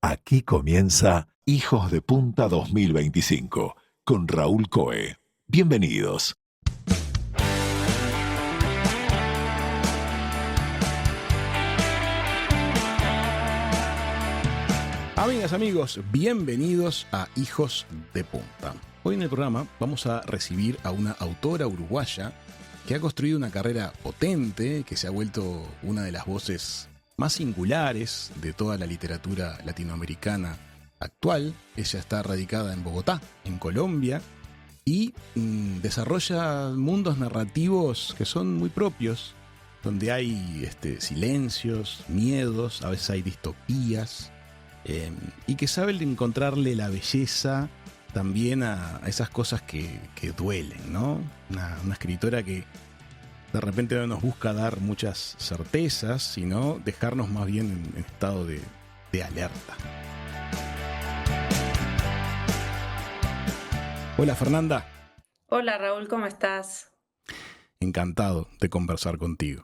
Aquí comienza Hijos de Punta 2025 con Raúl Coe. Bienvenidos. Amigas, amigos, bienvenidos a Hijos de Punta. Hoy en el programa vamos a recibir a una autora uruguaya que ha construido una carrera potente, que se ha vuelto una de las voces más singulares de toda la literatura latinoamericana actual. Ella está radicada en Bogotá, en Colombia, y desarrolla mundos narrativos que son muy propios, donde hay silencios, miedos, a veces hay distopías, y que sabe encontrarle la belleza también a esas cosas que duelen, ¿no? Una escritora que de repente no nos busca dar muchas certezas, sino dejarnos más bien en estado de alerta. Hola, Fernanda. Hola, Raúl, ¿cómo estás? Encantado de conversar contigo.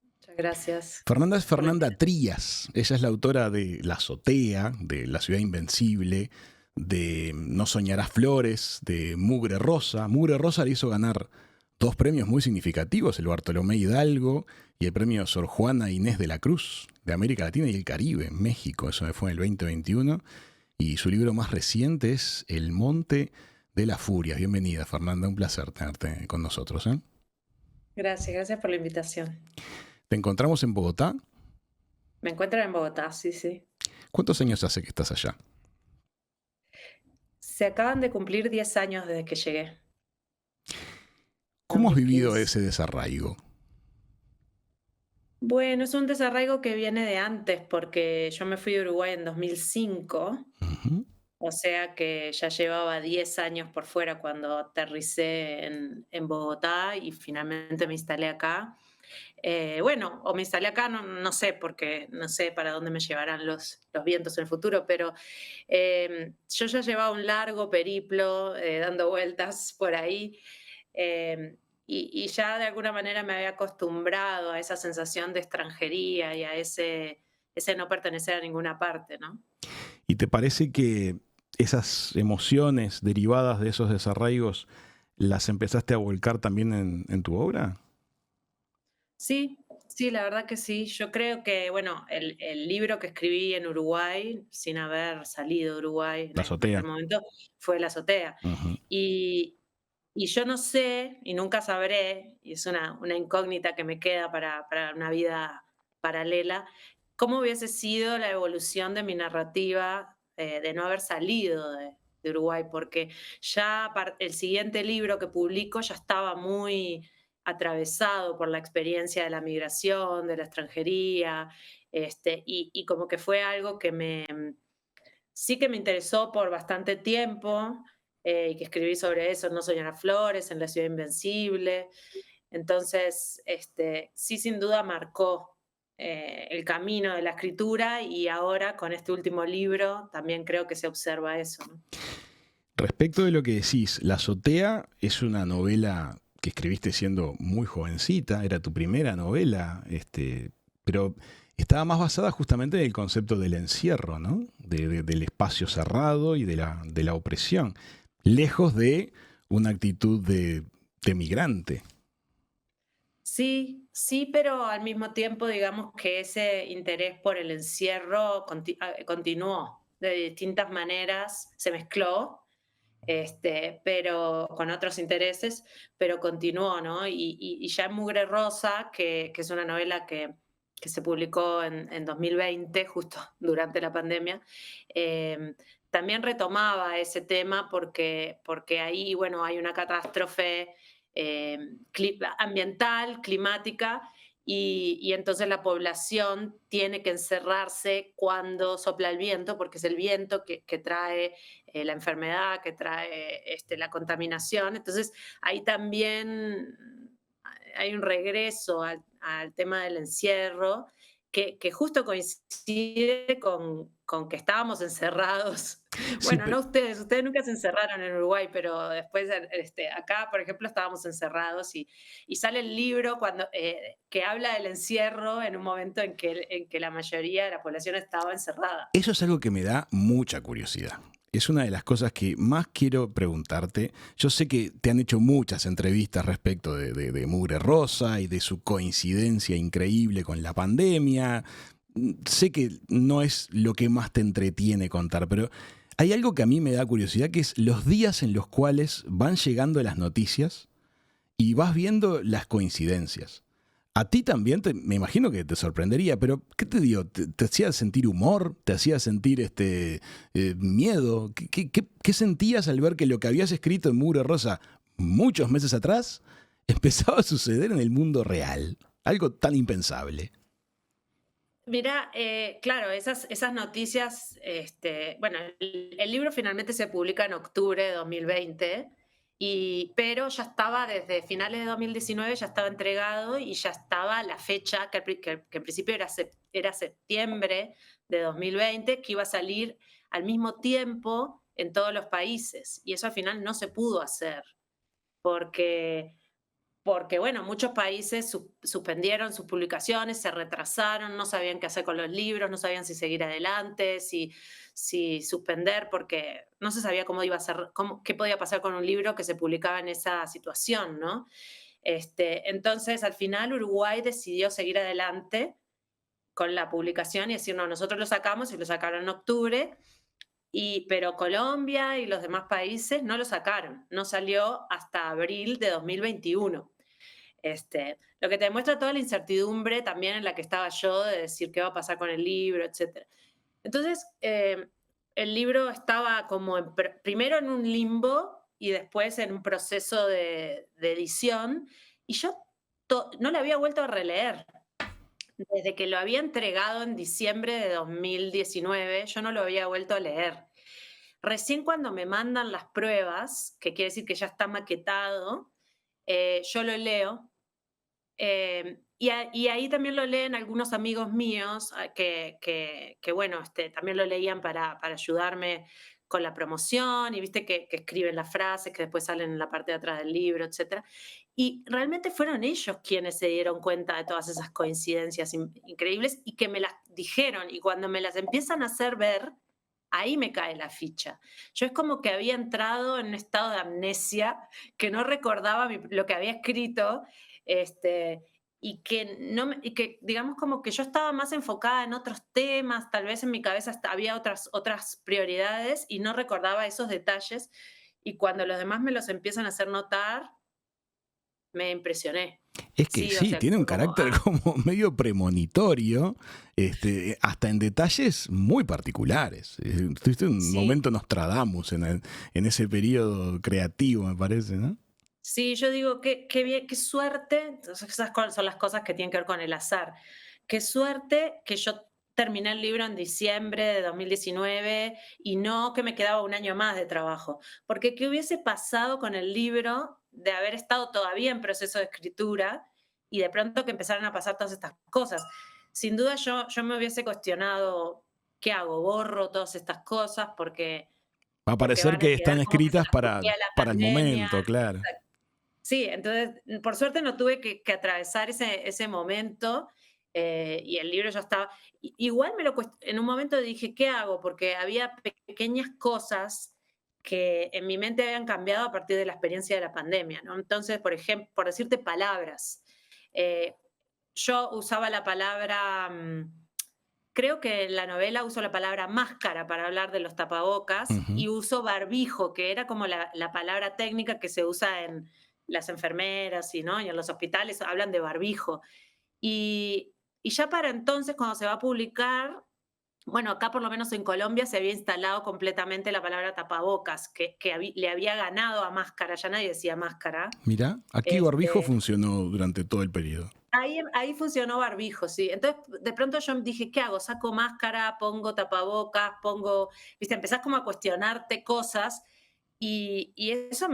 Muchas gracias. Fernanda es Fernanda Trías. Ella es la autora de La Azotea, de La Ciudad Invencible, de No Soñarás Flores, de Mugre Rosa. Mugre Rosa le hizo ganar 2 premios muy significativos, el Bartolomé Hidalgo y el premio Sor Juana Inés de la Cruz, de América Latina y el Caribe, en México. Eso fue en el 2021. Y su libro más reciente es El Monte de la Furia. Bienvenida, Fernanda. Un placer tenerte con nosotros, ¿eh? Gracias por la invitación. ¿Te encontramos en Bogotá? Me encuentro en Bogotá, sí. ¿Cuántos años hace que estás allá? Se acaban de cumplir 10 años desde que llegué. ¿Cómo has 2015. vivido ese desarraigo? Bueno, es un desarraigo que viene de antes, porque yo me fui de Uruguay en 2005, o sea que ya llevaba 10 años por fuera cuando aterricé en Bogotá y finalmente me instalé acá. O me instalé acá, no sé, porque no sé para dónde me llevarán los vientos en el futuro, pero yo ya llevaba un largo periplo dando vueltas por ahí, y ya de alguna manera me había acostumbrado a esa sensación de extranjería y a ese no pertenecer a ninguna parte, ¿no? ¿Y te parece que esas emociones derivadas de esos desarraigos las empezaste a volcar también en tu obra? Sí, la verdad que sí. Yo creo que, bueno, el libro que escribí en Uruguay, sin haber salido de Uruguay La en aquel Azotea. momento, fue La Azotea. Ujú. Y, y yo no sé, y nunca sabré, y es una incógnita que me queda para una vida paralela, cómo hubiese sido la evolución de mi narrativa de no haber salido de Uruguay, porque ya el siguiente libro que publico ya estaba muy atravesado por la experiencia de la migración, de la extranjería, y como que fue algo que sí que me interesó por bastante tiempo, y que escribí sobre eso, No Soñarás Flores, en La Ciudad Invencible. Entonces, sí, sin duda marcó el camino de la escritura, y ahora con este último libro también creo que se observa eso, ¿no? Respecto de lo que decís, La Azotea es una novela que escribiste siendo muy jovencita, era tu primera novela, pero estaba más basada justamente en el concepto del encierro, ¿no? Del espacio cerrado y de la opresión, lejos de una actitud de migrante. Sí, pero al mismo tiempo, digamos que ese interés por el encierro continuó de distintas maneras, se mezcló, pero con otros intereses, pero continuó, ¿no? Y ya en Mugre Rosa, que es una novela que se publicó en 2020, justo durante la pandemia, también retomaba ese tema porque ahí, bueno, hay una catástrofe ambiental, climática, y entonces la población tiene que encerrarse cuando sopla el viento, porque es el viento que trae la enfermedad, que trae la contaminación. Entonces ahí también hay un regreso al tema del encierro que justo coincide con que estábamos encerrados. Sí, Bueno, no ustedes nunca se encerraron en Uruguay, pero después acá, por ejemplo, estábamos encerrados y sale el libro que habla del encierro en un momento en que la mayoría de la población estaba encerrada. eso es algo que me da mucha curiosidad. Es una de las cosas que más quiero preguntarte. Yo sé que te han hecho muchas entrevistas respecto de Mugre Rosa y de su coincidencia increíble con la pandemia. Sé que no es lo que más te entretiene contar, pero hay algo que a mí me da curiosidad, que es los días en los cuales van llegando las noticias y vas viendo las coincidencias. A ti también, me imagino que te sorprendería, pero ¿qué te dio? ¿Te hacía sentir humor? ¿Te hacía sentir miedo? ¿Qué sentías al ver que lo que habías escrito en Mugre Rosa muchos meses atrás empezaba a suceder en el mundo real? Algo tan impensable. Mira, claro, esas noticias, bueno, el libro finalmente se publica en octubre de 2020, pero ya estaba desde finales de 2019, ya estaba entregado y ya estaba la fecha, que en principio era septiembre de 2020, que iba a salir al mismo tiempo en todos los países. Y eso al final no se pudo hacer, porque bueno, muchos países suspendieron sus publicaciones, se retrasaron, no sabían qué hacer con los libros, no sabían si seguir adelante, si suspender, porque no se sabía cómo iba a ser, qué podía pasar con un libro que se publicaba en esa situación, ¿no? Entonces, al final, Uruguay decidió seguir adelante con la publicación y decir, no, nosotros lo sacamos y lo sacaron en octubre, pero Colombia y los demás países no lo sacaron, no salió hasta abril de 2021. Lo que te demuestra toda la incertidumbre también en la que estaba yo de decir qué va a pasar con el libro, etc. Entonces, el libro estaba como primero en un limbo y después en un proceso de edición, y yo no lo había vuelto a releer. Desde que lo había entregado en diciembre de 2019, yo no lo había vuelto a leer. Recién cuando me mandan las pruebas, que quiere decir que ya está maquetado, yo lo leo. Y ahí también lo leen algunos amigos míos que bueno, también lo leían para ayudarme con la promoción y viste que escriben las frases que después salen en la parte de atrás del libro, etc. Y realmente fueron ellos quienes se dieron cuenta de todas esas coincidencias increíbles y que me las dijeron. Y cuando me las empiezan a hacer ver, ahí me cae la ficha. Yo es como que había entrado en un estado de amnesia, que no recordaba lo que había escrito, y que digamos como que yo estaba más enfocada en otros temas, tal vez en mi cabeza había otras prioridades y no recordaba esos detalles, y cuando los demás me los empiezan a hacer notar, me impresioné. Es que Sí, o sí, sea, tiene un fue como, carácter como medio premonitorio, hasta en detalles muy particulares. Tuviste un sí. momento Nostradamus en ese periodo creativo, me parece, ¿no? Sí, yo digo, qué bien, qué suerte. Entonces, son las cosas que tienen que ver con el azar. Qué suerte que yo terminé el libro en diciembre de 2019 y no que me quedaba un año más de trabajo. Porque ¿qué hubiese pasado con el libro de haber estado todavía en proceso de escritura y de pronto que empezaran a pasar todas estas cosas? Sin duda yo me hubiese cuestionado, ¿qué hago? ¿Borro todas estas cosas? Va a Porque parecer van a que quedar están como que se escritas las copié a la para el pandemia. momento, claro. Sí, entonces, por suerte no tuve que atravesar ese momento, y el libro ya estaba. Igual en un momento dije, ¿qué hago? Porque había pequeñas cosas que en mi mente habían cambiado a partir de la experiencia de la pandemia, ¿no? Entonces, por ejemplo, por decirte palabras, eh, yo usaba la palabra, creo que en la novela uso la palabra máscara para hablar de los tapabocas Ujú. y uso barbijo, que era como la palabra técnica que se usa en las enfermeras ¿no? Y en los hospitales hablan de barbijo. Y ya para entonces, cuando se va a publicar, bueno, acá por lo menos en Colombia se había instalado completamente la palabra tapabocas, que le había ganado a máscara, ya nadie decía máscara. Mirá, aquí barbijo Este, funcionó durante todo el periodo. ahí funcionó barbijo, sí. Entonces, de pronto yo dije, ¿qué hago? Saco máscara, pongo tapabocas, viste, empezás como a cuestionarte cosas y eso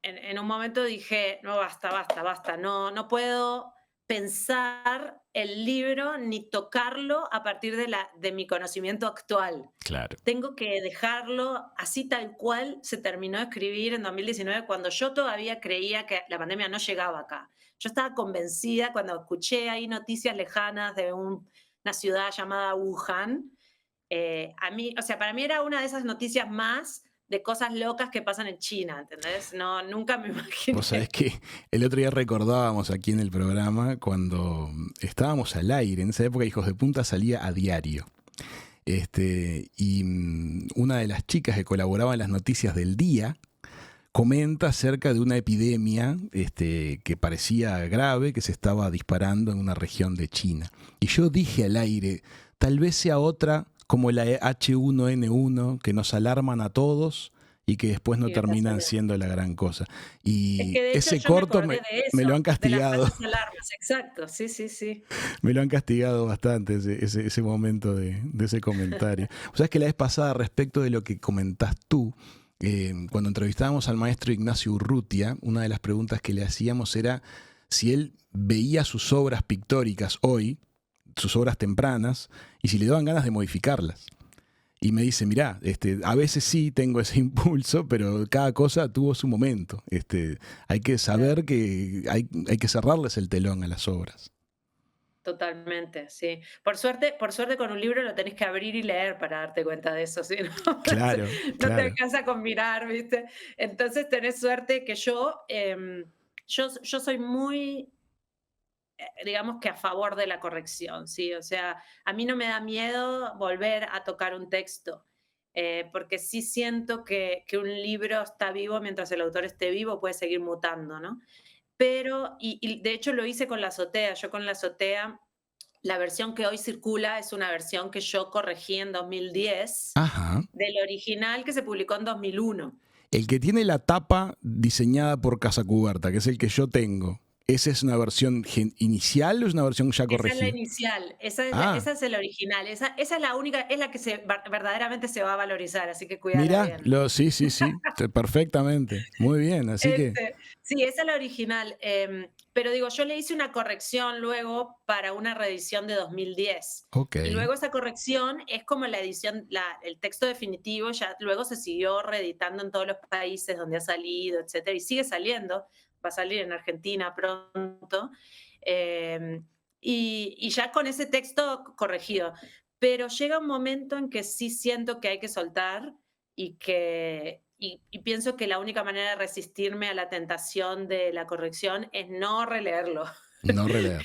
en un momento dije, no, basta, basta, basta, no puedo pensar el libro ni tocarlo a partir de mi conocimiento actual. Claro. Tengo que dejarlo así tal cual se terminó de escribir en 2019, cuando yo todavía creía que la pandemia no llegaba acá. Yo estaba convencida cuando escuché ahí noticias lejanas de una ciudad llamada Wuhan. A mí, o sea, para mí era una de esas noticias más de cosas locas que pasan en China, ¿entendés? No, nunca me Vos sabés imaginé. que el otro día recordábamos aquí en el programa cuando estábamos al aire. En esa época Hijos de Punta salía a diario. Una de las chicas que colaboraba en las noticias del día comenta acerca de una epidemia que parecía grave, que se estaba disparando en una región de China. Y yo dije al aire, tal vez sea otra como la H1N1, que nos alarman a todos y que después no Y me pasó terminan lo siendo la gran cosa. Es Y que de hecho ese yo me corto acordé de me lo eso, han de las castigado, falsas alarmas, exacto, sí, sí, sí. me lo han castigado bastante ese momento de ese comentario. O sea, es que la vez pasada, respecto de lo que comentás tú, cuando entrevistábamos al maestro Ignacio Urrutia, una de las preguntas que le hacíamos era si él veía sus obras pictóricas hoy, sus obras tempranas, y si le daban ganas de modificarlas. Y me dice, mirá, a veces sí tengo ese impulso, pero cada cosa tuvo su momento. Hay que saber que hay que cerrarles el telón a las obras. Totalmente, sí. Por suerte con un libro lo tenés que abrir y leer para darte cuenta de eso, ¿sí? Claro, No te claro. alcanza con mirar, ¿viste? Entonces tenés suerte que yo soy muy, digamos que a favor de la corrección, ¿sí? O sea, a mí no me da miedo volver a tocar un texto, porque sí siento que un libro está vivo mientras el autor esté vivo, puede seguir mutando, ¿no? Pero, y de hecho lo hice con la azotea. Yo con la azotea, la versión que hoy circula es una versión que yo corregí en 2010 Ajá. del original que se publicó en 2001. El que tiene la tapa diseñada por Casacuberta, que es el que yo tengo, ¿esa es una versión inicial o es una versión ya Esa es la corregida? inicial, Ah, esa es el original, esa es la única, es la que verdaderamente se va a valorizar, así que cuídala mira, bien. sí, sí, sí, perfectamente. Muy bien, así que, Sí, esa es la original, pero digo, yo le hice una corrección luego para una reedición de 2010. ok. Y luego esa corrección es como la edición, el texto definitivo, ya luego se siguió reeditando en todos los países donde ha salido, etcétera, y sigue saliendo, va a salir en Argentina pronto, eh, y ya con ese texto corregido. Pero llega un momento en que sí siento que hay que soltar y pienso que la única manera de resistirme a la tentación de la corrección es no releerlo. No releer.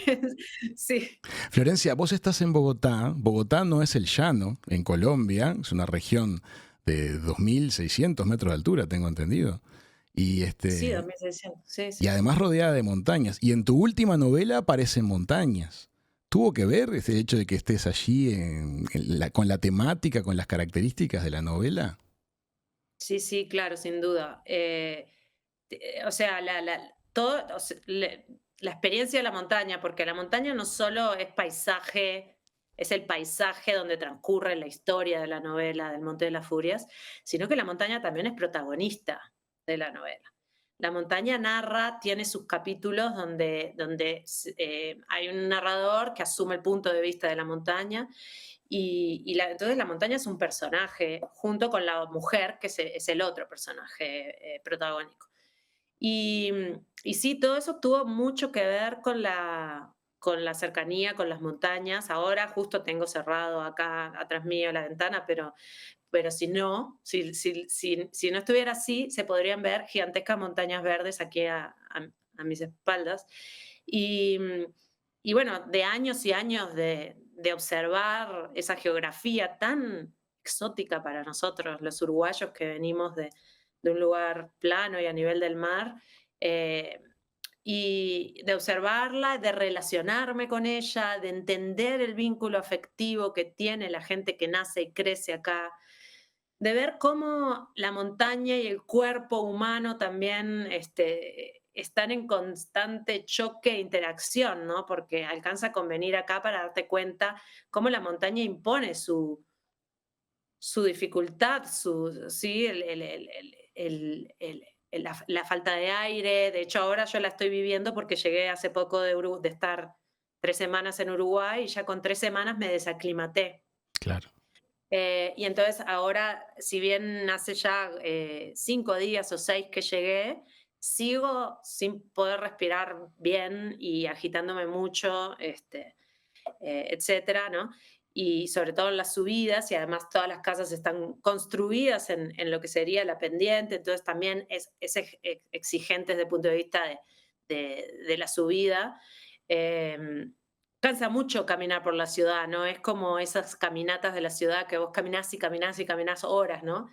Sí, Florencia, vos estás en Bogotá. Bogotá no es el llano, en Colombia. Es una región de 2.600 metros de altura, tengo entendido. Y, sí, 2600. Sí, y sí, sí. además rodeada de montañas. Y en tu última novela aparecen montañas. ¿Tuvo que ver ese hecho de que estés allí con la temática, con las características de la novela? Sí, sí, claro, sin duda. O sea, la experiencia de la montaña, porque la montaña no solo es paisaje, es el paisaje donde transcurre la historia de la novela del Monte de las Furias, sino que la montaña también es protagonista de la novela. La montaña narra, tiene sus capítulos donde hay un narrador que asume el punto de vista de la montaña entonces la montaña es un personaje junto con la mujer, que es el otro personaje protagónico. Y, y sí, todo eso tuvo mucho que ver con la cercanía, con las montañas. Ahora justo tengo cerrado acá atrás mío la ventana, pero si no, si no estuviera así, se podrían ver gigantescas montañas verdes aquí a mis espaldas. Y, y bueno, de años y años de observar esa geografía tan exótica para nosotros, los uruguayos que venimos de un lugar plano y a nivel del mar, eh, y de observarla, de relacionarme con ella, de entender el vínculo afectivo que tiene la gente que nace y crece acá, de ver cómo la montaña y el cuerpo humano también están en constante choque e interacción, ¿no? Porque alcanza con venir acá para darte cuenta cómo la montaña impone su dificultad, sí, la falta de aire. De hecho, ahora yo la estoy viviendo porque llegué hace poco de estar 3 semanas en Uruguay y ya con 3 semanas me desaclimaté. Claro. Y entonces ahora, si bien hace ya 5 días o 6 que llegué, sigo sin poder respirar bien y agitándome mucho, etcétera, ¿no? Y sobre todo en las subidas, y además todas las casas están construidas en lo que sería la pendiente, entonces también es exigente desde el punto de vista de la subida. Em, Cansa mucho caminar por la ciudad, ¿no? Es como esas caminatas de la ciudad que vos caminás y caminás y caminás horas, ¿no?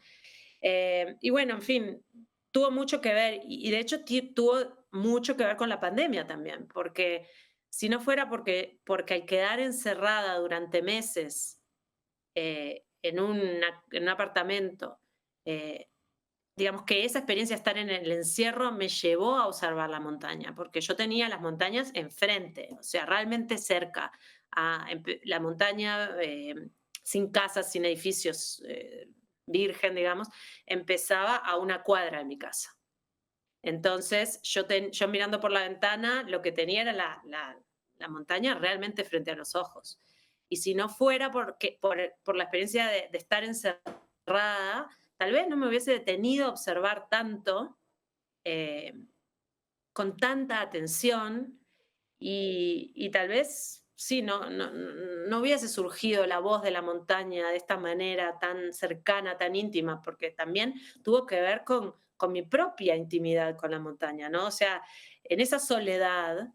Y bueno, en fin, tuvo mucho que ver, y de hecho tuvo mucho que ver con la pandemia también, porque si no fuera porque al quedar encerrada durante meses en un apartamento, eh, digamos que esa experiencia de estar en el encierro me llevó a observar la montaña, porque yo tenía las montañas enfrente, o sea, realmente cerca. La montaña, sin casas, sin edificios, virgen, digamos, empezaba a 1 cuadra de mi casa. Entonces, yo mirando por la ventana, lo que tenía era la montaña realmente frente a los ojos. Y si no fuera por la experiencia de estar encerrada, tal vez no me hubiese detenido a observar tanto, eh, con tanta atención, y tal vez sí, no hubiese surgido la voz de la montaña de esta manera tan cercana, tan íntima, porque también tuvo que ver con mi propia intimidad con la montaña, ¿no? O sea, en esa soledad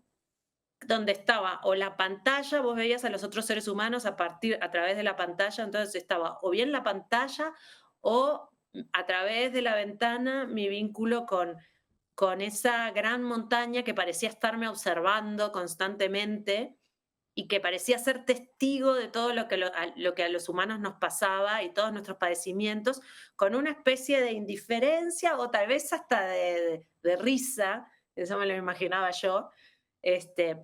donde estaba o la pantalla, vos veías a los otros seres humanos a través de la pantalla, entonces estaba o bien la pantalla o a través de la ventana mi vínculo con esa gran montaña que parecía estarme observando constantemente y que parecía ser testigo de todo lo que a los humanos nos pasaba y todos nuestros padecimientos, con una especie de indiferencia o tal vez hasta de risa, eso me lo imaginaba yo, este,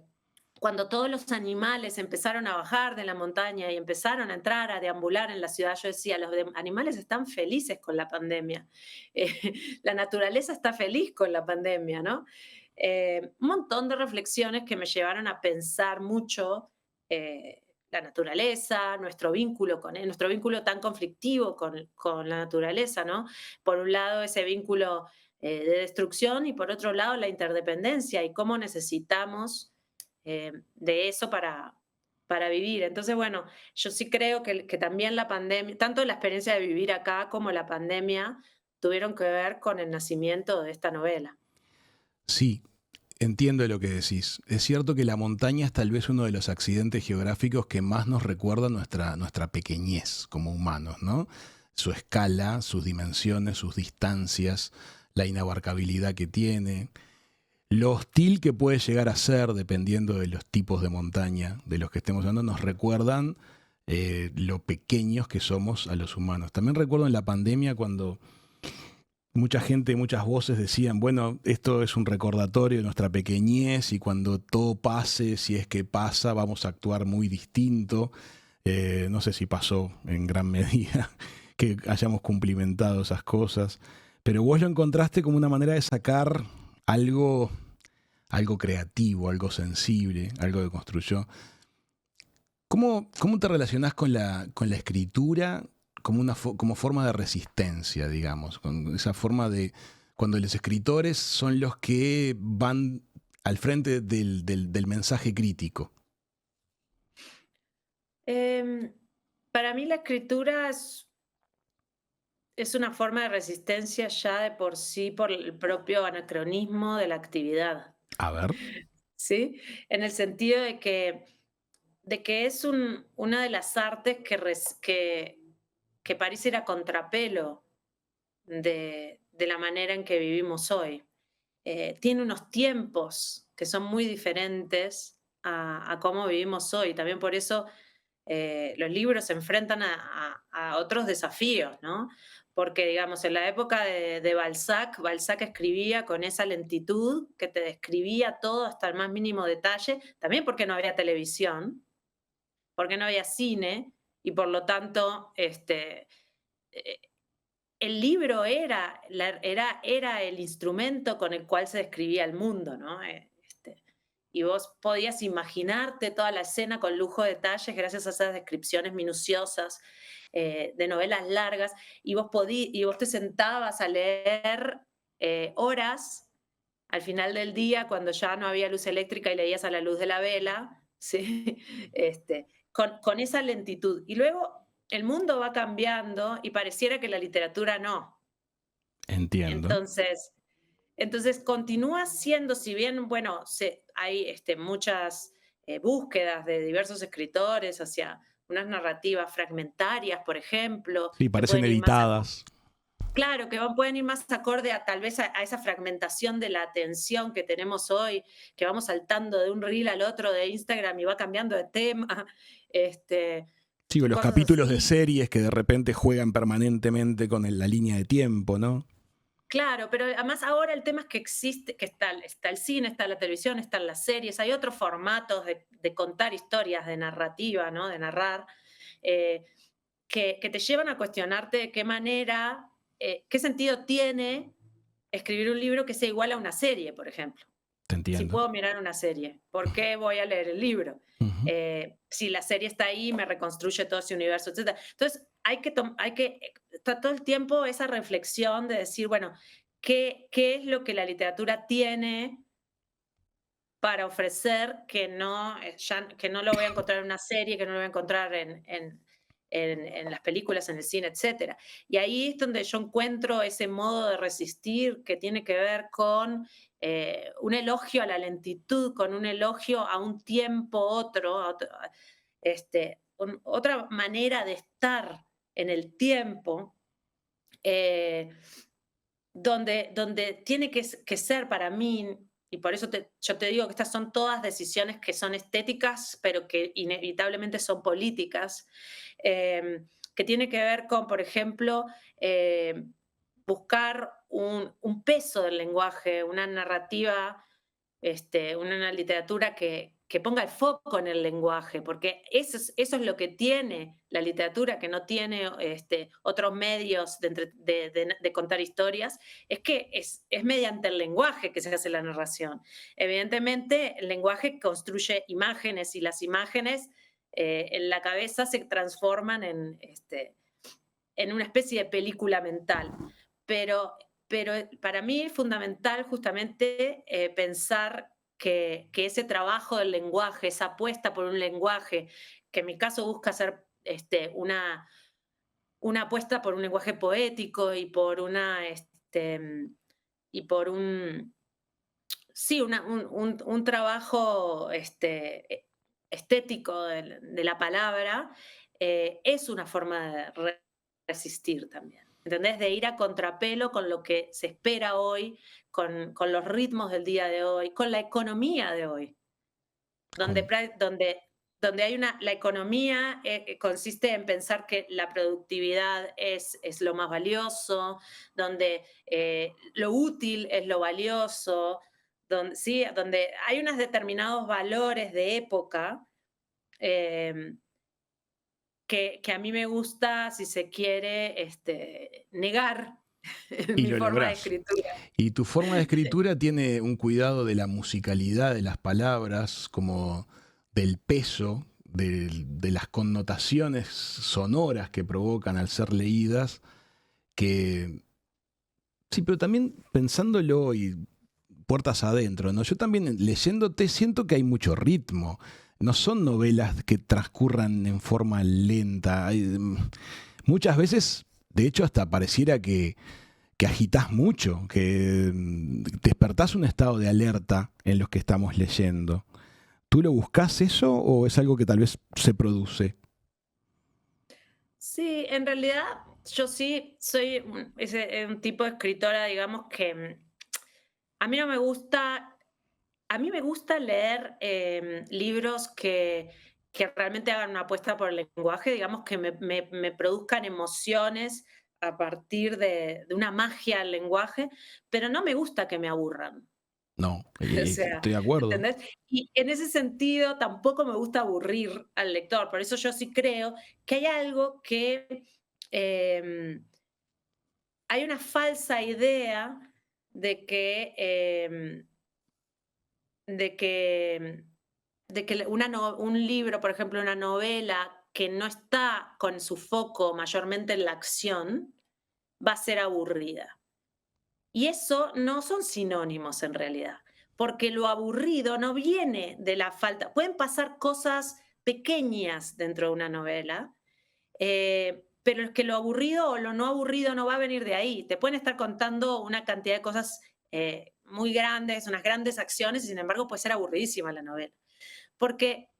cuando todos los animales empezaron a bajar de la montaña y empezaron a entrar, a deambular en la ciudad, yo decía, los animales están felices con la pandemia, la naturaleza está feliz con la pandemia, ¿no? Un montón de reflexiones que me llevaron a pensar mucho la naturaleza, nuestro vínculo tan conflictivo con la naturaleza, ¿no? Por un lado, ese vínculo de destrucción y por otro lado, la interdependencia y cómo necesitamos de eso para vivir. Entonces, bueno, yo sí creo que también la pandemia, tanto la experiencia de vivir acá como la pandemia, tuvieron que ver con el nacimiento de esta novela. Sí, entiendo lo que decís. Es cierto que la montaña es tal vez uno de los accidentes geográficos que más nos recuerda nuestra pequeñez como humanos, ¿no? Su escala, sus dimensiones, sus distancias, la inabarcabilidad que tiene, lo hostil que puede llegar a ser dependiendo de los tipos de montaña de los que estemos hablando, nos recuerdan lo pequeños que somos a los humanos. También recuerdo en la pandemia cuando mucha gente, muchas voces decían, bueno, esto es un recordatorio de nuestra pequeñez y cuando todo pase, si es que pasa, vamos a actuar muy distinto. No sé si pasó en gran medida que hayamos cumplimentado esas cosas, pero vos lo encontraste como una manera de sacar algo, algo creativo, algo sensible, algo que construyó. ¿Cómo te relacionás con la escritura como forma de resistencia, digamos? Con esa forma de cuando los escritores son los que van al frente del mensaje crítico. Para mí la escritura es una forma de resistencia ya de por sí, por el propio anacronismo de la actividad, A ver. ¿sí? En el sentido de que es una de las artes que parece ir a contrapelo de la manera en que vivimos hoy. Tiene unos tiempos que son muy diferentes a cómo vivimos hoy. También por eso los libros se enfrentan a otros desafíos, ¿no? Porque, digamos, en la época de Balzac escribía con esa lentitud que te describía todo hasta el más mínimo detalle, también porque no había televisión, porque no había cine, y por lo tanto, eh, el libro era el instrumento con el cual se describía el mundo, ¿no? Y vos podías imaginarte toda la escena con lujo de detalles gracias a esas descripciones minuciosas de novelas largas, y vos te sentabas a leer horas al final del día, cuando ya no había luz eléctrica y leías a la luz de la vela, ¿sí? Con esa lentitud. Y luego el mundo va cambiando y pareciera que la literatura no. Entiendo. Entonces continúa siendo, si bien, bueno, hay muchas búsquedas de diversos escritores hacia unas narrativas fragmentarias, por ejemplo, Sí, que parecen pueden ir más editadas. claro, que pueden ir más acorde a tal vez a esa fragmentación de la atención que tenemos hoy, que vamos saltando de un reel al otro de Instagram y va cambiando de tema, este, Sí, o los cosas capítulos de así. series que de repente juegan permanentemente con la línea de tiempo, ¿no? Claro, pero además ahora el tema es que existe, que está el cine, está la televisión, están las series, hay otros formatos de contar historias, de narrativa, ¿no? De narrar, eh, que te llevan a cuestionarte de qué manera, qué sentido tiene escribir un libro que sea igual a una serie, por ejemplo. Te Si entiendo. puedo mirar una serie, ¿por qué voy a leer el libro? Ujú. Si la serie está ahí, me reconstruye todo ese universo, etc. Entonces, está todo el tiempo esa reflexión de decir, bueno, ¿qué es lo que la literatura tiene para ofrecer que no lo voy a encontrar en una serie, que no lo voy a encontrar en las películas, en el cine, etcétera? Y ahí es donde yo encuentro ese modo de resistir que tiene que ver con un elogio a la lentitud, con un elogio a un tiempo otra manera de estar en el tiempo, eh, donde tiene que ser para mí, y por eso yo te digo que estas son todas decisiones que son estéticas, pero que inevitablemente son políticas, que tiene que ver con, por ejemplo, buscar un peso del lenguaje, una narrativa, una literatura que ponga el foco en el lenguaje, porque eso es lo que tiene la literatura, que no tiene otros medios de contar historias, es que es mediante el lenguaje que se hace la narración. Evidentemente, el lenguaje construye imágenes y las imágenes en la cabeza se transforman en una especie de película mental. Pero para mí es fundamental justamente pensar que ese trabajo del lenguaje, esa apuesta por un lenguaje, que en mi caso busca ser una apuesta por un lenguaje poético y por sí, un trabajo estético de la palabra, es una forma de resistir también. ¿Entendés? De ir a contrapelo con lo que se espera hoy, con los ritmos del día de hoy, con la economía de hoy, donde, Con- donde hay la economía consiste en pensar que la productividad es lo más valioso, donde lo útil es lo valioso, donde, ¿sí? Donde hay unos determinados valores de época eh, que a mí me gusta, si se quiere, negar en Y mi lo forma de lográs. escritura. Y tu forma de escritura tiene un cuidado de la musicalidad de las palabras, como del peso, de las connotaciones sonoras que provocan al ser leídas, que sí, pero también pensándolo y puertas adentro, ¿no? Yo también leyéndote siento que hay mucho ritmo. No son novelas que transcurran en forma lenta. Muchas veces, de hecho, hasta pareciera que agitas mucho, que despertás un estado de alerta en los que estamos leyendo. ¿Tú lo buscas eso o es algo que tal vez se produce? Sí, en realidad yo sí soy un tipo de escritora, digamos, que a mí no me gusta, a mí me gusta leer libros que realmente hagan una apuesta por el lenguaje, digamos, que me produzcan emociones a partir de una magia del lenguaje, pero no me gusta que me aburran. No, O sea, estoy de acuerdo. ¿entendés? Y en ese sentido tampoco me gusta aburrir al lector, por eso yo sí creo que hay algo que, em, hay una falsa idea de que, de que, de que un libro, por ejemplo, una novela que no está con su foco mayormente en la acción, va a ser aburrida. Y eso no son sinónimos en realidad, porque lo aburrido no viene de la falta. Pueden pasar cosas pequeñas dentro de una novela, pero es que lo aburrido o lo no aburrido no va a venir de ahí. Te pueden estar contando una cantidad de cosas muy grandes, unas grandes acciones, y sin embargo puede ser aburridísima la novela. Porque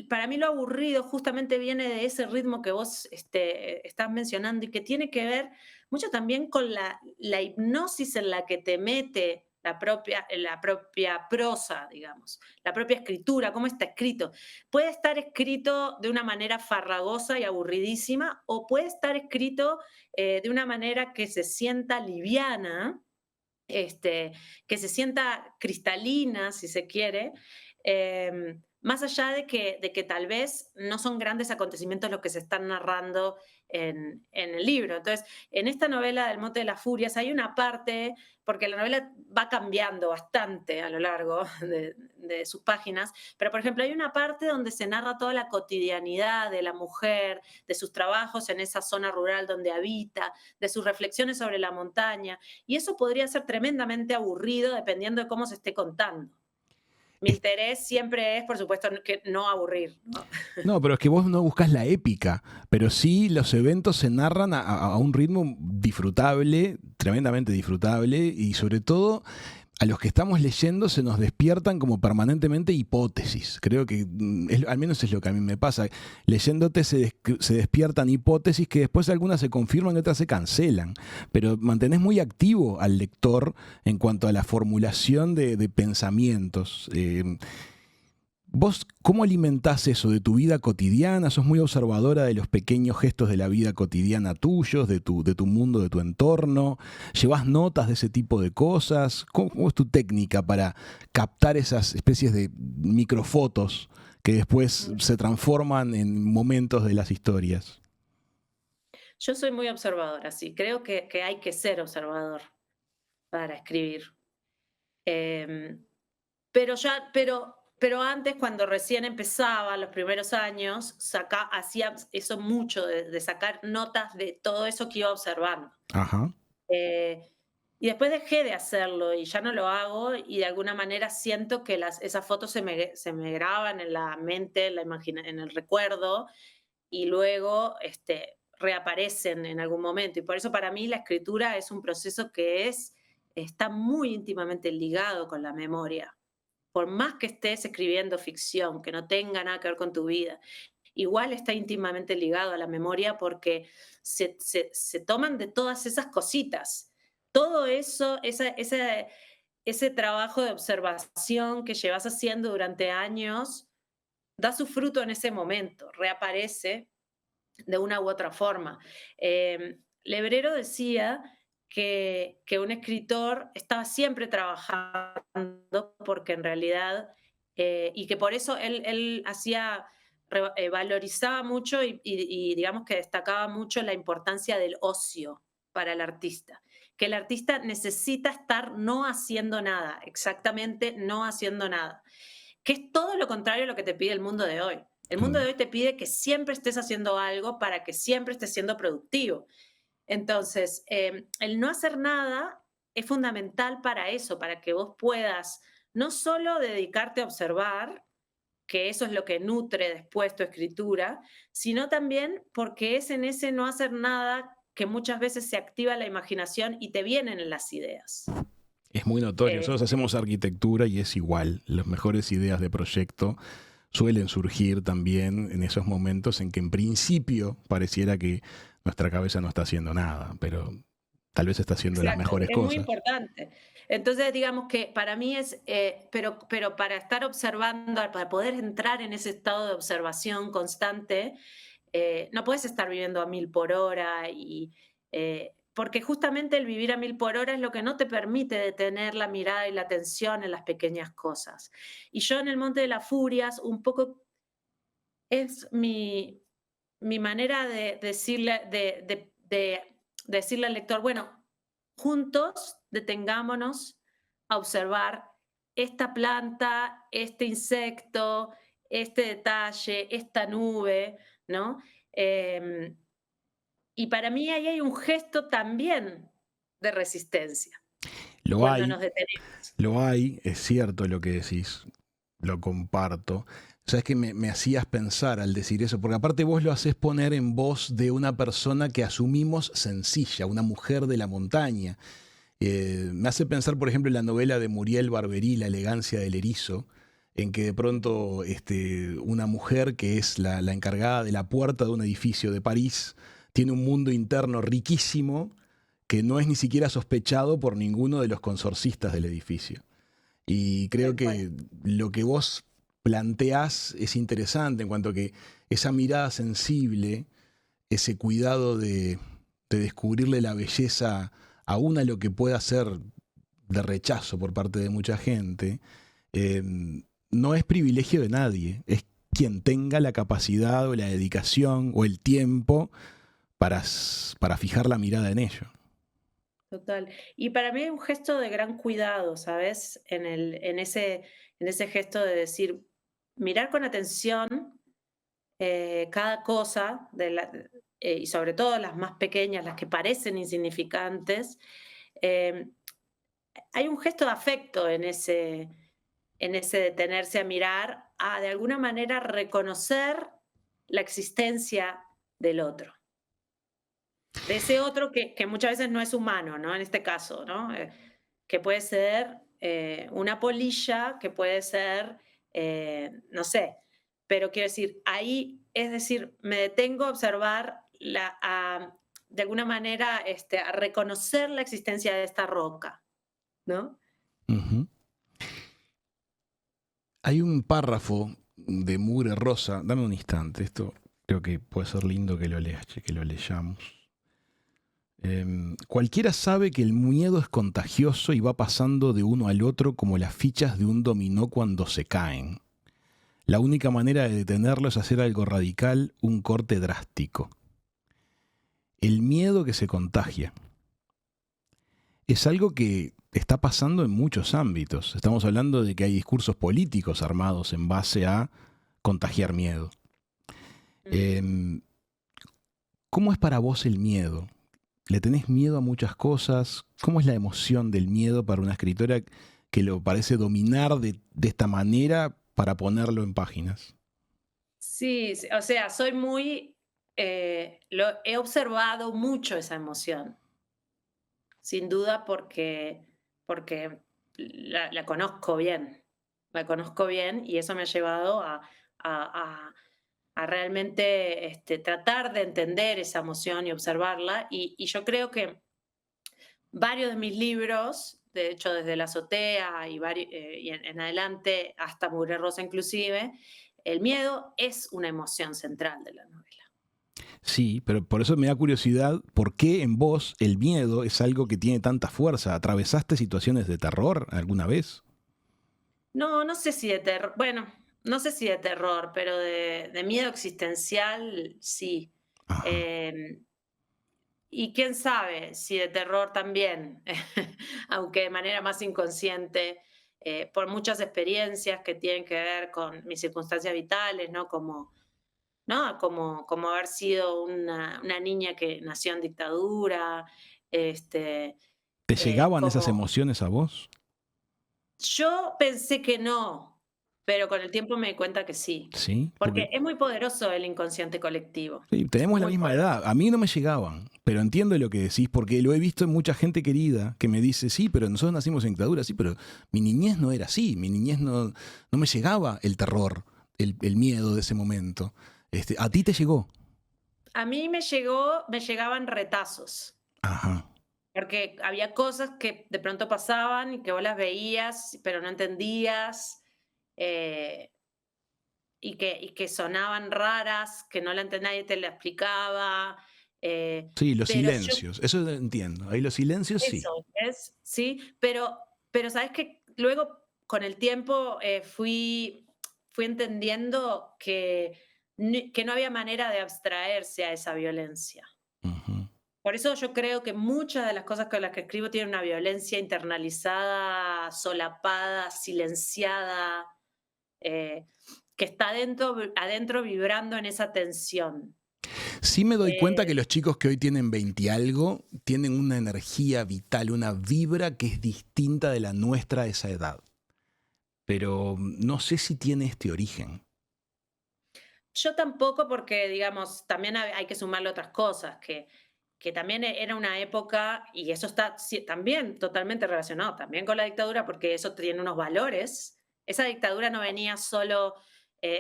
para mí lo aburrido justamente viene de ese ritmo que vos estás mencionando y que tiene que ver mucho también con la hipnosis en la que te mete la propia prosa, digamos, la propia escritura, cómo está escrito. Puede estar escrito de una manera farragosa y aburridísima, o puede estar escrito de una manera que se sienta liviana, que se sienta cristalina, si se quiere, más allá de que tal vez no son grandes acontecimientos los que se están narrando en el libro. Entonces, en esta novela del Monte de las Furias hay una parte, porque la novela va cambiando bastante a lo largo de sus páginas, pero por ejemplo hay una parte donde se narra toda la cotidianidad de la mujer, de sus trabajos en esa zona rural donde habita, de sus reflexiones sobre la montaña, y eso podría ser tremendamente aburrido dependiendo de cómo se esté contando. Mi Es- interés siempre es, por supuesto, que no aburrir, ¿no? No, pero es que vos no buscas la épica, pero sí los eventos se narran a un ritmo disfrutable, tremendamente disfrutable, y sobre todo a los que estamos leyendo se nos despiertan como permanentemente hipótesis. Creo que al menos es lo que a mí me pasa. Leyéndote se despiertan hipótesis que después algunas se confirman y otras se cancelan. Pero mantenés muy activo al lector en cuanto a la formulación de pensamientos. ¿Vos cómo alimentás eso de tu vida cotidiana? ¿Sos muy observadora de los pequeños gestos de la vida cotidiana tuyos, de tu mundo, de tu entorno? ¿Llevas notas de ese tipo de cosas? ¿Cómo es tu técnica para captar esas especies de microfotos que después se transforman en momentos de las historias? Yo soy muy observadora, sí. Creo que hay que ser observador para escribir. Em, pero antes, cuando recién empezaba, los primeros años, hacía eso mucho, de sacar notas de todo eso que iba observando. Ajá. Eh, y después dejé de hacerlo y ya no lo hago, y de alguna manera siento que esas fotos se me graban en la mente, en el recuerdo, y luego reaparecen en algún momento. Y por eso para mí la escritura es un proceso que está muy íntimamente ligado con la memoria. Por más que estés escribiendo ficción, que no tenga nada que ver con tu vida, igual está íntimamente ligado a la memoria, porque se toman de todas esas cositas. Todo eso, ese trabajo de observación que llevas haciendo durante años, da su fruto en ese momento, reaparece de una u otra forma. Lebrero decía que un escritor estaba siempre trabajando, porque en realidad, y que por eso él valorizaba mucho y digamos que destacaba mucho la importancia del ocio para el artista, que el artista necesita estar no haciendo nada, exactamente no haciendo nada, que es todo lo contrario a lo que te pide el mundo de hoy. El mundo de hoy te pide que siempre estés haciendo algo para que siempre estés siendo productivo. Entonces, el no hacer nada es fundamental para eso, para que vos puedas no solo dedicarte a observar, que eso es lo que nutre después tu escritura, sino también porque es en ese no hacer nada que muchas veces se activa la imaginación y te vienen las ideas. Es muy notorio. Eh, Nosotros hacemos arquitectura y es igual. Las mejores ideas de proyecto suelen surgir también en esos momentos en que en principio pareciera que nuestra cabeza no está haciendo nada, pero tal vez está haciendo las Exacto, mejores es muy cosas. importante. Entonces, digamos que para mí pero para estar observando, para poder entrar en ese estado de observación constante, no puedes estar viviendo a 1000 por hora, porque justamente el vivir a 1000 por hora es lo que no te permite detener la mirada y la atención en las pequeñas cosas. Y yo en el Monte de las Furias, un poco es mi manera de decirle al lector, bueno, juntos detengámonos a observar esta planta, este insecto, este detalle, esta nube, ¿no? Em, y para mí ahí hay un gesto también de resistencia, Lo cuando hay, nos detenemos. lo hay, es cierto lo que decís, lo comparto. Sabes que me hacías pensar al decir eso, porque aparte vos lo haces poner en voz de una persona que asumimos sencilla, una mujer de la montaña. Me hace pensar, por ejemplo, en la novela de Muriel Barberí, La elegancia del erizo, en que de pronto una mujer que es la encargada de la puerta de un edificio de París tiene un mundo interno riquísimo que no es ni siquiera sospechado por ninguno de los consorcistas del edificio. Y creo Tal cual. que lo que vos planteás es interesante en cuanto a que esa mirada sensible, ese cuidado de descubrirle la belleza aún a lo que pueda ser de rechazo por parte de mucha gente, eh, no es privilegio de nadie, es quien tenga la capacidad o la dedicación o el tiempo para fijar la mirada en ello. Total. Y para mí hay un gesto de gran cuidado, ¿sabes? En ese gesto de decir, mirar con atención cada cosa, y sobre todo las más pequeñas, las que parecen insignificantes. eh, Hay un gesto de afecto en ese detenerse a mirar, a de alguna manera reconocer la existencia del otro. De ese otro que muchas veces no es humano, ¿no? En este caso, ¿no? Que puede ser una polilla, que puede ser, no sé, pero quiero decir, ahí, es decir, me detengo a observar, de alguna manera, a reconocer la existencia de esta roca, ¿no? Ujú. Hay un párrafo de Mugre Rosa, dame un instante, esto creo que puede ser lindo que lo leas, che, que lo leyamos. Cualquiera sabe que el miedo es contagioso y va pasando de uno al otro como las fichas de un dominó cuando se caen. La única manera de detenerlo es hacer algo radical, un corte drástico. El miedo que se contagia es algo que está pasando en muchos ámbitos. Estamos hablando de que hay discursos políticos armados en base a contagiar miedo. Mm. ¿Cómo es para vos el miedo? ¿Le tenés miedo a muchas cosas? ¿Cómo es la emoción del miedo para una escritora que lo parece dominar de esta manera para ponerlo en páginas? Sí, o sea, soy muy, he observado mucho esa emoción, sin duda porque la conozco bien y eso me ha llevado a, a- a realmente tratar de entender esa emoción y observarla. Y yo creo que varios de mis libros, de hecho desde la azotea y en adelante hasta Mugre Rosa inclusive, el miedo es una emoción central de la novela. Sí, pero por eso me da curiosidad, ¿por qué en vos el miedo es algo que tiene tanta fuerza? ¿Atravesaste situaciones de terror alguna vez? No, no sé si de terror, bueno, no sé si de terror, pero de miedo existencial, sí. Ajá. Em, y quién sabe si de terror también, aunque de manera más inconsciente, por muchas experiencias que tienen que ver con mis circunstancias vitales, ¿no? Como haber sido una niña que nació en dictadura, este, ¿Te llegaban esas como emociones a vos? yo pensé que no, pero con el tiempo me di cuenta que sí, Sí, porque porque es muy poderoso el inconsciente colectivo, sí, tenemos la muy misma poderoso. edad. A mí no me llegaban, pero entiendo lo que decís, porque lo he visto en mucha gente querida que me dice, sí, pero nosotros nacimos en dictadura, sí, pero mi niñez no era así, mi niñez no me llegaba el terror, el miedo de ese momento. ¿A ti te llegó? A mí me llegaban retazos, Ajá. porque había cosas que de pronto pasaban y que vos las veías, pero no entendías, eh, y que sonaban raras, que no nadie te la explicaba, Sí, los pero yo silencios, eso lo entiendo. Ahí los silencios sí. eso, ¿ves? Sí, pero ¿sabes qué? Luego, con el tiempo, fui entendiendo que no había manera de abstraerse a esa violencia. Ujú. Por eso yo creo que muchas de las cosas con las que escribo tienen una violencia internalizada, solapada, silenciada, eh, que está adentro vibrando en esa tensión. Sí me doy cuenta que Eh, los chicos que hoy tienen 20 y algo tienen una energía vital, una vibra que es distinta de la nuestra a esa edad. Pero no sé si tiene este origen. yo tampoco porque, digamos, también hay que sumarle otras cosas, que también era una época, y eso está también totalmente relacionado también con la dictadura, porque eso tiene unos valores. Esa dictadura no venía solo,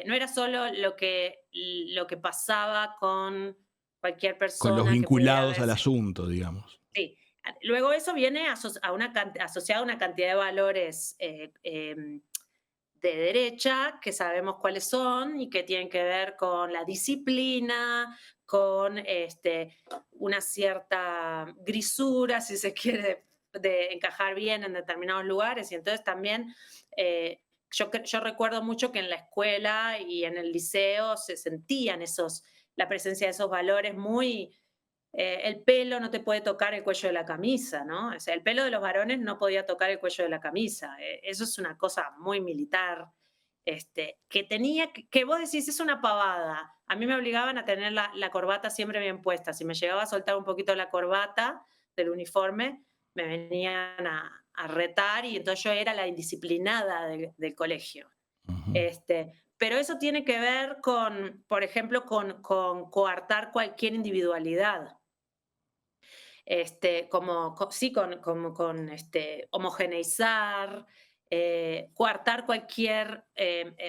no era solo lo que pasaba con cualquier Con los persona que pudiera vinculados al verse. asunto, digamos. Sí. Luego eso viene asociado a una cantidad de valores de derecha, que sabemos cuáles son y que tienen que ver con la disciplina, con una cierta grisura, si se quiere, de encajar bien en determinados lugares. Y entonces también yo recuerdo mucho que en la escuela y en el liceo se sentían la presencia de esos valores muy. El pelo no te puede tocar el cuello de la camisa, ¿no? O sea, el pelo de los varones no podía tocar el cuello de la camisa. Eso es una cosa muy militar, que vos decís, es una pavada. A mí me obligaban a tener la corbata siempre bien puesta. Si me llegaba a soltar un poquito la corbata del uniforme, me venían a retar y entonces yo era la indisciplinada del colegio. Ujú. Pero eso tiene que ver con, por ejemplo, con coartar cualquier individualidad. Sí, con homogeneizar, coartar cualquier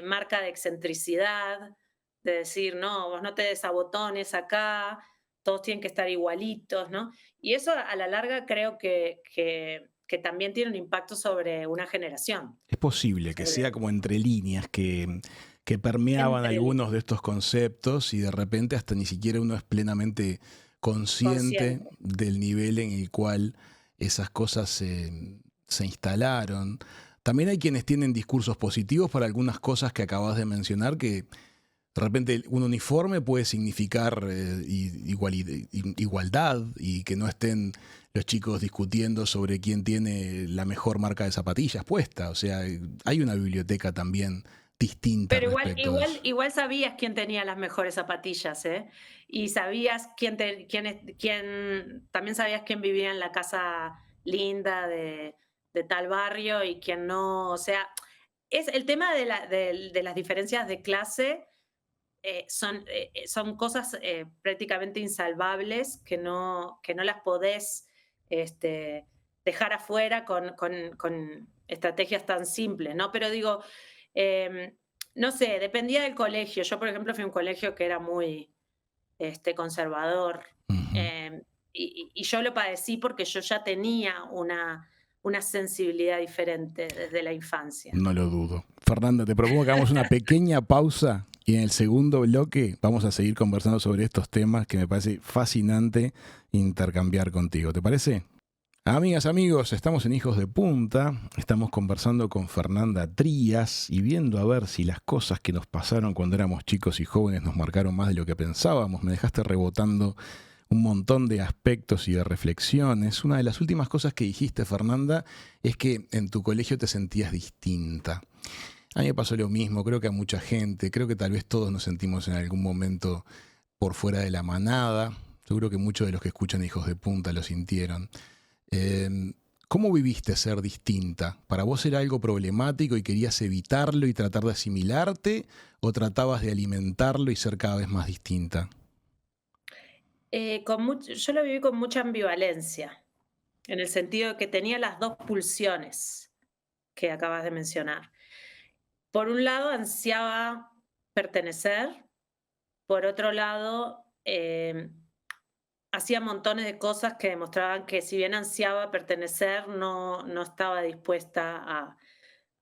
marca de excentricidad, de decir, no, vos no te desabotones acá, todos tienen que estar igualitos, ¿no? Y eso a la larga creo que también tiene un impacto sobre una generación. Es posible que sea Sobre, como entre líneas que permeaban entre algunos de estos conceptos y de repente hasta ni siquiera uno es plenamente consciente consciente. del nivel en el cual esas cosas se instalaron. También hay quienes tienen discursos positivos para algunas cosas que acabas de mencionar, que de repente un uniforme puede significar igualdad y que no estén los chicos discutiendo sobre quién tiene la mejor marca de zapatillas puesta. O sea, hay una biblioteca también distinta Pero igual, respecto de igual, eso. igual sabías quién tenía las mejores zapatillas, ¿eh? Y sabías también sabías quién vivía en la casa linda de tal barrio y quién no. O sea, es el tema de las diferencias de clase. Son cosas prácticamente insalvables que no las podés este, dejar afuera con estrategias tan simples, ¿no? Pero digo, eh, no sé, dependía del colegio. Yo, por ejemplo, fui a un colegio que era muy conservador. Ujú. eh, y yo lo padecí porque yo ya tenía una sensibilidad diferente desde la infancia. No lo dudo. Fernanda, te propongo que hagamos una pequeña pausa y en el segundo bloque vamos a seguir conversando sobre estos temas que me parece fascinante intercambiar contigo. ¿Te parece? Amigas, amigos, estamos en Hijos de Punta, estamos conversando con Fernanda Trías y viendo a ver si las cosas que nos pasaron cuando éramos chicos y jóvenes nos marcaron más de lo que pensábamos. Me dejaste rebotando un montón de aspectos y de reflexiones. Una de las últimas cosas que dijiste, Fernanda, es que en tu colegio te sentías distinta. A mí me pasó lo mismo, creo que a mucha gente, creo que tal vez todos nos sentimos en algún momento por fuera de la manada. Seguro que muchos de los que escuchan Hijos de Punta lo sintieron. ¿Cómo viviste ser distinta? ¿Para vos era algo problemático y querías evitarlo y tratar de asimilarte? ¿O tratabas de alimentarlo y ser cada vez más distinta? Yo lo viví con mucha ambivalencia, en el sentido de que tenía las dos pulsiones que acabas de mencionar. Por un lado, ansiaba pertenecer, por otro lado, hacía montones de cosas que demostraban que si bien ansiaba pertenecer, no estaba dispuesta a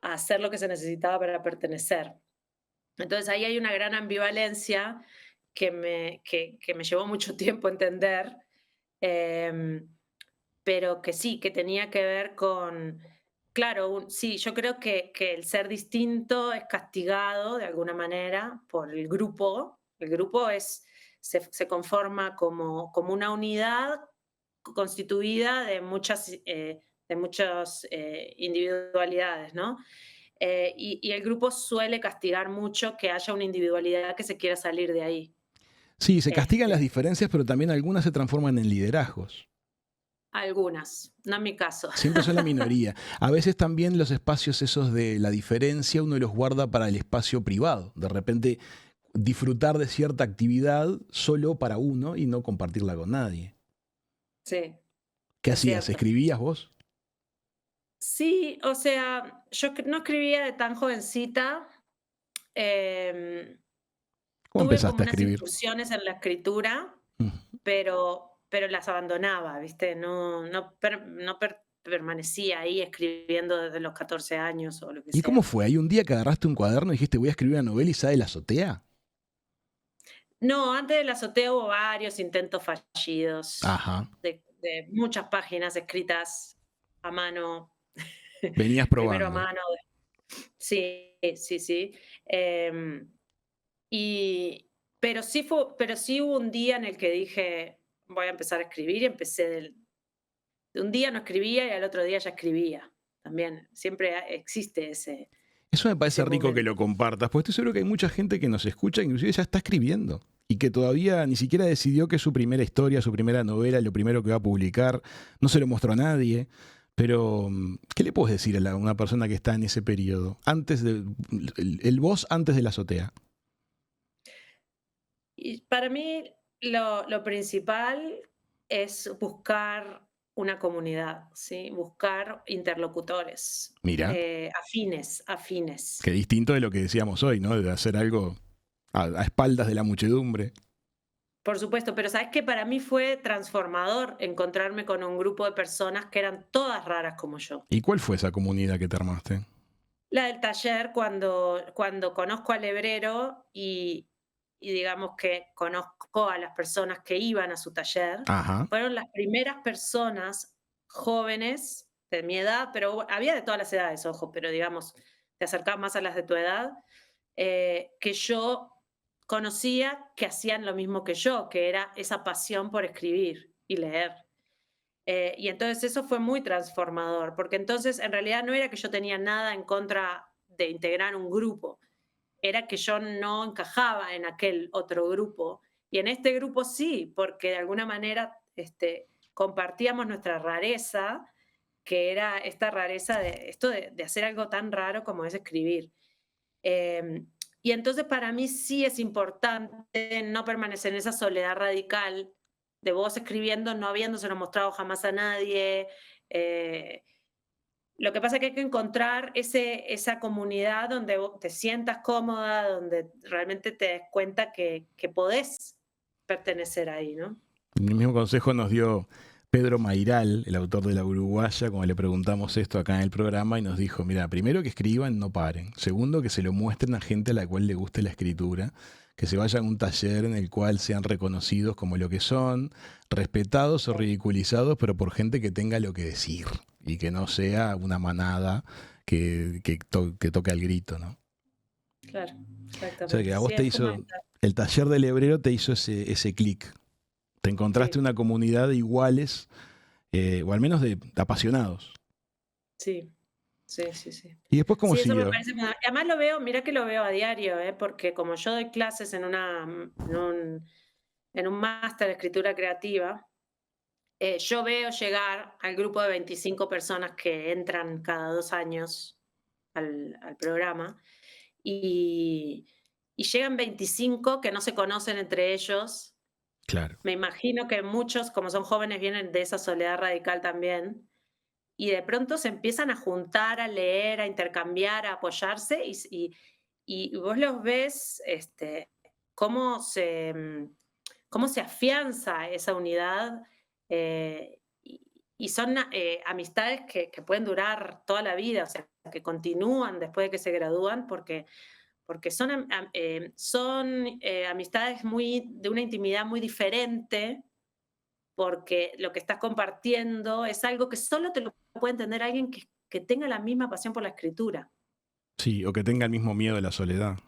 hacer lo que se necesitaba para pertenecer. Entonces ahí hay una gran ambivalencia que me llevó mucho tiempo entender, em, pero que sí, que tenía que ver con, claro, sí, yo creo que el ser distinto es castigado de alguna manera por el grupo. El grupo se conforma como una unidad constituida de muchas individualidades, ¿no? Y el grupo suele castigar mucho que haya una individualidad que se quiera salir de ahí. Sí, se castigan las Este, diferencias, pero también algunas se transforman en liderazgos. Algunas, no en mi caso. Siempre son la minoría. A veces también los espacios esos de la diferencia uno los guarda para el espacio privado. De repente disfrutar de cierta actividad solo para uno y no compartirla con nadie. Sí, ¿Qué es hacías? cierto. ¿Escribías vos? Sí, o sea, no escribía de tan jovencita. em, ¿Cómo Tuve como empezaste a unas escribir? incursiones en la escritura, Mm. pero las abandonaba, ¿viste? No permanecía ahí escribiendo desde los 14 años o lo que ¿Y cómo sea. fue? ¿Hay un día que agarraste un cuaderno y dijiste voy a escribir una novela y sale la azotea? No, antes de la azotea hubo varios intentos fallidos Ajá. de muchas páginas escritas a mano, Venías primero a probando. mano. Sí, sí, sí. Em, y, pero sí hubo un día en el que dije, voy a empezar a escribir y empecé de un día no escribía y al otro día ya escribía. También siempre existe Eso me parece ese rico que momento. lo compartas, porque estoy seguro que hay mucha gente que nos escucha, inclusive ya está escribiendo, y que todavía ni siquiera decidió que es su primera historia, su primera novela, lo primero que va a publicar, no se lo mostró a nadie. Pero, ¿qué le puedes decir a una persona que está en ese periodo? Antes de, el vos antes de la azotea. Y para mí lo principal es buscar una comunidad, ¿sí? Buscar interlocutores Mira, afines. qué distinto de lo que decíamos hoy, ¿no? De hacer algo a espaldas de la muchedumbre. Por supuesto, pero sabes que para mí fue transformador encontrarme con un grupo de personas que eran todas raras como yo. ¿Y cuál fue esa comunidad que te armaste? La del taller, cuando conozco al hebrero y digamos que conozco a las personas que iban a su taller, Ajá. fueron las primeras personas jóvenes de mi edad, pero había de todas las edades, ojo, pero digamos, te acercabas más a las de tu edad, que yo conocía que hacían lo mismo que yo, que era esa pasión por escribir y leer. Y entonces eso fue muy transformador, porque entonces en realidad no era que yo tenía nada en contra de integrar un grupo, era que yo no encajaba en aquel otro grupo. Y en este grupo sí, porque de alguna manera compartíamos nuestra rareza, que era esta rareza de esto de hacer algo tan raro como es escribir. Eh, y entonces para mí sí es importante no permanecer en esa soledad radical de vos escribiendo, no habiéndoselo mostrado jamás a nadie. Eh, lo que pasa es que hay que encontrar esa comunidad donde vos te sientas cómoda, donde realmente te des cuenta que podés pertenecer ahí, ¿no? El mismo consejo nos dio Pedro Mairal, el autor de La Uruguaya, cuando le preguntamos esto acá en el programa y nos dijo, mira, primero que escriban, no paren. Segundo, que se lo muestren a gente a la cual le guste la escritura, que se vayan a un taller en el cual sean reconocidos como lo que son, respetados o ridiculizados, pero por gente que tenga lo que decir y que no sea una manada que toque al grito, ¿no? Claro, O sea, que exactamente. a Sí, vos te es hizo, fundamental. el taller del hebrero te hizo ese clic. Te encontraste Sí, una comunidad de iguales, o al menos de apasionados. sí, sí, sí, sí. ¿Y después cómo Sí, eso me siguió? parece fundamental. Además lo veo, mira que lo veo a diario, porque como yo doy clases en un máster de escritura creativa, yo veo llegar al grupo de 25 personas que entran cada 2 años al programa y, y llegan 25 que no se conocen entre ellos. Claro. Me imagino que muchos, como son jóvenes, vienen de esa soledad radical también. Y de pronto se empiezan a juntar, a leer, a intercambiar, a apoyarse y vos los ves cómo cómo se afianza esa unidad. Y son amistades que pueden durar toda la vida, o sea, que continúan después de que se gradúan, porque son amistades de una intimidad muy diferente, porque lo que estás compartiendo es algo que solo te lo puede entender alguien que tenga la misma pasión por la escritura. Sí, o que tenga el mismo miedo de la soledad.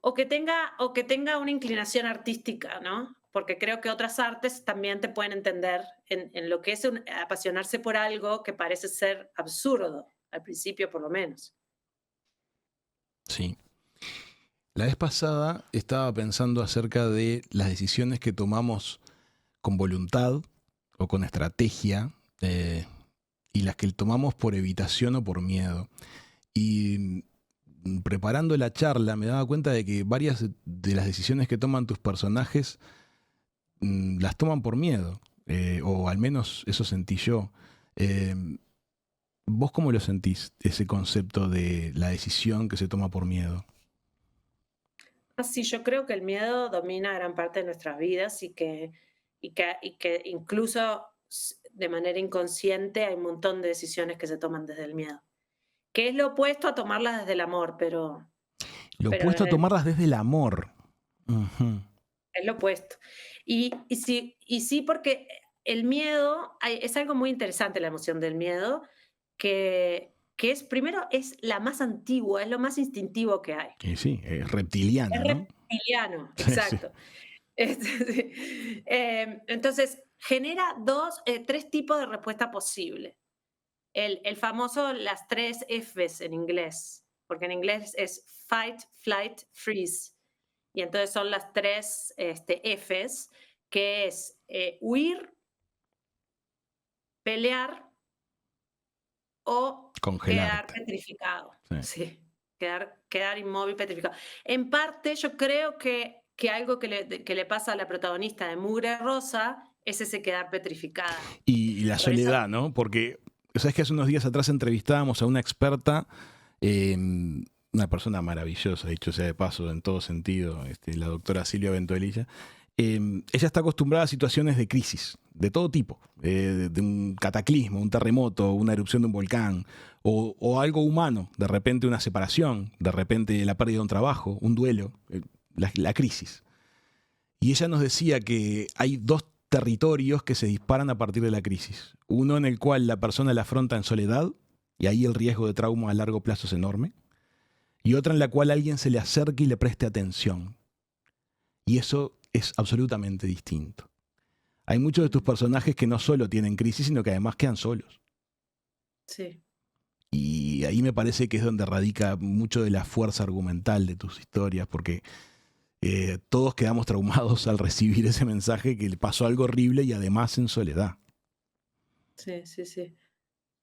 O que tenga una inclinación artística, ¿no? porque creo que otras artes también te pueden entender en lo que es apasionarse por algo que parece ser absurdo, al principio por lo menos. Sí. La vez pasada estaba pensando acerca de las decisiones que tomamos con voluntad o con estrategia y las que tomamos por evitación o por miedo. Y preparando la charla me daba cuenta de que varias de las decisiones que toman tus personajes las toman por miedo, o al menos eso sentí yo. ¿Vos cómo lo sentís, ese concepto de la decisión que se toma por miedo? Sí, yo creo que el miedo domina gran parte de nuestras vidas y que incluso de manera inconsciente hay un montón de decisiones que se toman desde el miedo, que es lo opuesto a tomarlas desde el amor, pero Lo opuesto a tomarlas desde el amor. Uh-huh. Es lo opuesto. Y sí, porque el miedo, es algo muy interesante, la emoción del miedo, que es, primero, es la más antigua, es lo más instintivo que hay. Y sí, es reptiliano, Es ¿no? reptiliano, Sí, exacto. Sí. Entonces, genera tres tipos de respuesta posible. El famoso, las 3 Fs en inglés, porque en inglés es fight, flight, freeze. Y entonces son las 3 Fs, que es huir, pelear o quedar congelarte. petrificado. Sí. Sí, quedar inmóvil, petrificado. En parte, yo creo que algo que le pasa a la protagonista de Mugre Rosa es ese quedar petrificada. Y la soledad, eso, ¿no? Porque, ¿sabes que hace unos días atrás entrevistábamos a una experta, una persona maravillosa, dicho sea de paso, en todo sentido, la doctora Silvia Ventuelilla? Ella está acostumbrada a situaciones de crisis, de todo tipo, de un cataclismo, un terremoto, una erupción de un volcán, o algo humano, de repente una separación, de repente la pérdida de un trabajo, un duelo, la crisis. Y ella nos decía que hay 2 territorios que se disparan a partir de la crisis. Uno en el cual la persona la afronta en soledad, y ahí el riesgo de trauma a largo plazo es enorme. Y otra en la cual alguien se le acerque y le preste atención. Y eso es absolutamente distinto. Hay muchos de tus personajes que no solo tienen crisis, sino que además quedan solos. Sí. Y ahí me parece que es donde radica mucho de la fuerza argumental de tus historias, porque todos quedamos traumados al recibir ese mensaje que le pasó algo horrible y además en soledad. Sí.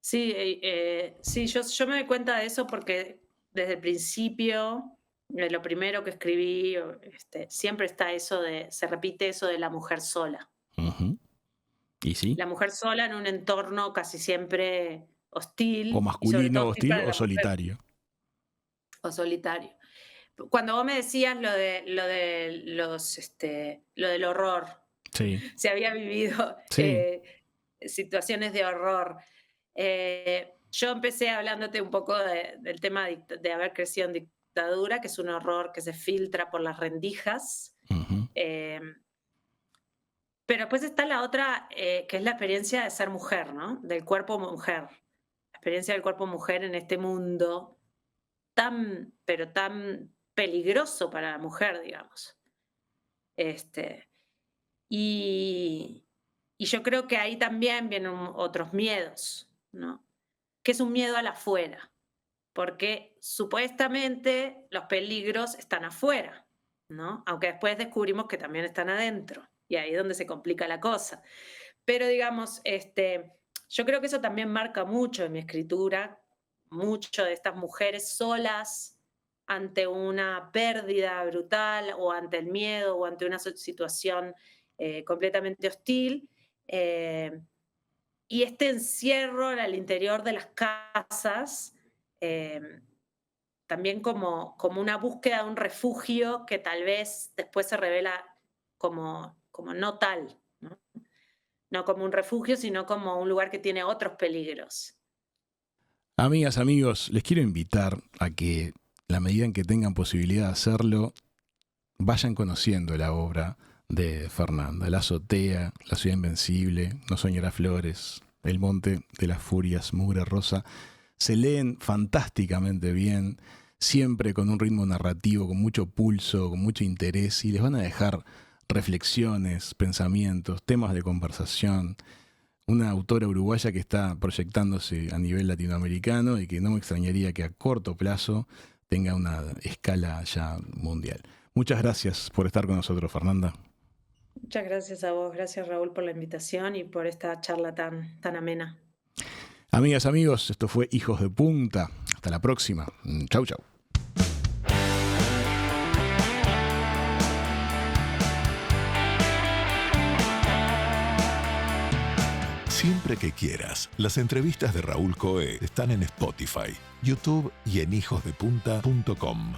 Sí, yo me doy cuenta de eso porque desde el principio, lo primero que escribí, siempre está se repite eso de la mujer sola. Uh-huh. ¿Y sí? La mujer sola en un entorno casi siempre hostil. O masculino, hostil hostil o solitario. O solitario. Cuando vos me decías lo del horror, sí. Se había vivido situaciones de horror. Yo empecé hablándote un poco del tema de haber crecido en dictadura, que es un horror que se filtra por las rendijas. Uh-huh. Pero después está la otra, que es la experiencia de ser mujer, ¿no? Del cuerpo mujer. La experiencia del cuerpo mujer en este mundo pero tan peligroso para la mujer, digamos. Y yo creo que ahí también vienen otros miedos, ¿no? Que es un miedo al afuera, porque supuestamente los peligros están afuera, ¿no? Aunque después descubrimos que también están adentro, y ahí es donde se complica la cosa. Pero digamos, yo creo que eso también marca mucho en mi escritura, mucho de estas mujeres solas ante una pérdida brutal o ante el miedo o ante una situación completamente hostil, y este encierro al interior de las casas, también como una búsqueda de un refugio que tal vez después se revela como no tal, ¿no? No como un refugio, sino como un lugar que tiene otros peligros. Amigas, amigos, les quiero invitar a que, la medida en que tengan posibilidad de hacerlo, vayan conociendo la obra de Fernanda. La azotea, La ciudad invencible, No soñará flores, El monte de las furias, Mugre Rosa. Se leen fantásticamente bien, siempre con un ritmo narrativo, con mucho pulso, con mucho interés, y les van a dejar reflexiones, pensamientos, temas de conversación. Una autora uruguaya que está proyectándose a nivel latinoamericano y que no me extrañaría que a corto plazo tenga una escala ya mundial. Muchas gracias por estar con nosotros, Fernanda. Muchas gracias a vos, gracias Raúl por la invitación y por esta charla tan amena. Amigas, amigos, esto fue Hijos de Punta. Hasta la próxima. Chau, chau. Siempre que quieras, las entrevistas de Raúl Coe están en Spotify, YouTube y en hijosdepunta.com.